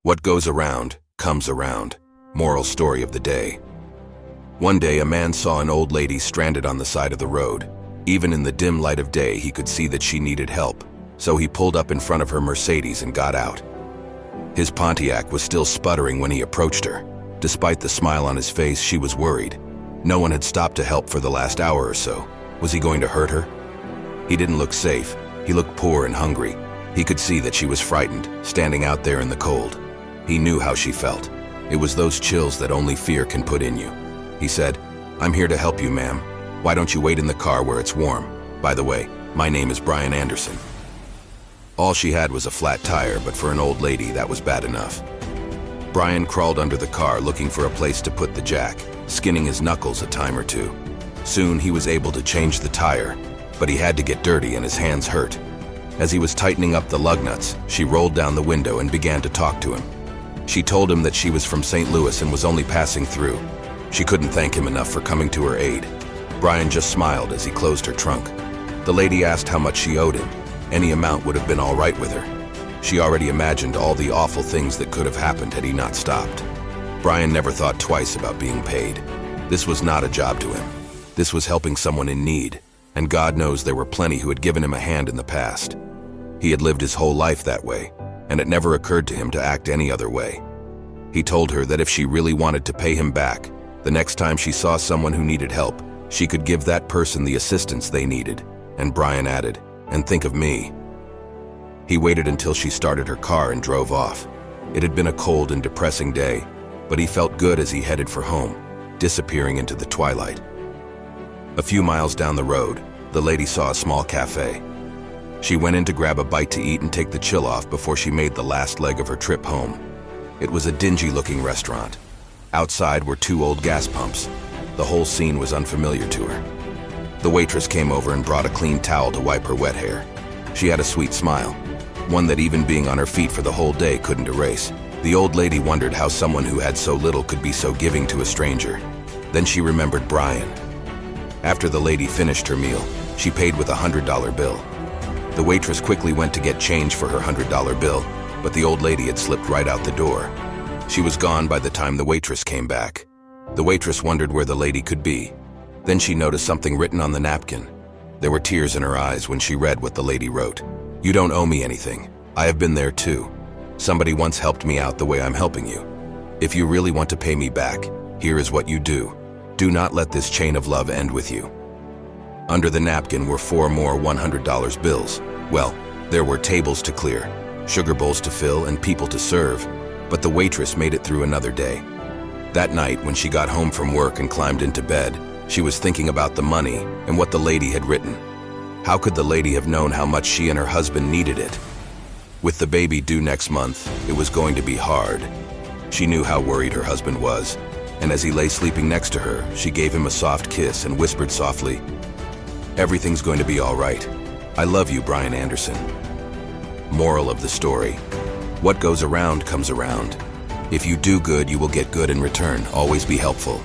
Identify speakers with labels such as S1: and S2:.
S1: What goes around, comes around. Moral story of the day. One day, a man saw an old lady stranded on the side of the road. Even in the dim light of day, he could see that she needed help, so he pulled up in front of her Mercedes and got out. His Pontiac was still sputtering when he approached her. Despite the smile on his face, she was worried. No one had stopped to help for the last hour or so. Was he going to hurt her? He didn't look safe. He looked poor and hungry. He could see that she was frightened, standing out there in the cold. He knew how she felt. It was those chills that only fear can put in you. He said, "I'm here to help you, ma'am. Why don't you wait in the car where it's warm? By the way, my name is Brian Anderson." All she had was a flat tire, but for an old lady, that was bad enough. Brian crawled under the car looking for a place to put the jack, skinning his knuckles a time or two. Soon he was able to change the tire, but he had to get dirty and his hands hurt. As he was tightening up the lug nuts, she rolled down the window and began to talk to him. She told him that she was from St. Louis and was only passing through. She couldn't thank him enough for coming to her aid. Brian just smiled as he closed her trunk. The lady asked how much she owed him. Any amount would have been all right with her. She already imagined all the awful things that could have happened had he not stopped. Brian never thought twice about being paid. This was not a job to him. This was helping someone in need, and God knows there were plenty who had given him a hand in the past. He had lived his whole life that way, and it never occurred to him to act any other way. He told her that if she really wanted to pay him back, the next time she saw someone who needed help, she could give that person the assistance they needed. And Brian added, "And think of me." He waited until she started her car and drove off. It had been a cold and depressing day, but he felt good as he headed for home, disappearing into the twilight. A few miles down the road, the lady saw a small cafe. She went in to grab a bite to eat and take the chill off before she made the last leg of her trip home. It was a dingy-looking restaurant. Outside were 2 old gas pumps. The whole scene was unfamiliar to her. The waitress came over and brought a clean towel to wipe her wet hair. She had a sweet smile, one that even being on her feet for the whole day couldn't erase. The old lady wondered how someone who had so little could be so giving to a stranger. Then she remembered Brian. After the lady finished her meal, she paid with a $100 bill. The waitress quickly went to get change for her $100 bill, but the old lady had slipped right out the door. She was gone by the time the waitress came back. The waitress wondered where the lady could be. Then she noticed something written on the napkin. There were tears in her eyes when she read what the lady wrote. "You don't owe me anything. I have been there too. Somebody once helped me out the way I'm helping you. If you really want to pay me back, here is what you do. Do not let this chain of love end with you." Under the napkin were 4 more $100 bills. Well, there were tables to clear, sugar bowls to fill, and people to serve, but the waitress made it through another day. That night, when she got home from work and climbed into bed, she was thinking about the money and what the lady had written. How could the lady have known how much she and her husband needed it? With the baby due next month, it was going to be hard. She knew how worried her husband was, and as he lay sleeping next to her, she gave him a soft kiss and whispered softly, "Everything's going to be all right. I love you, Brian Anderson." Moral of the story: what goes around comes around. If you do good, you will get good in return. Always be helpful.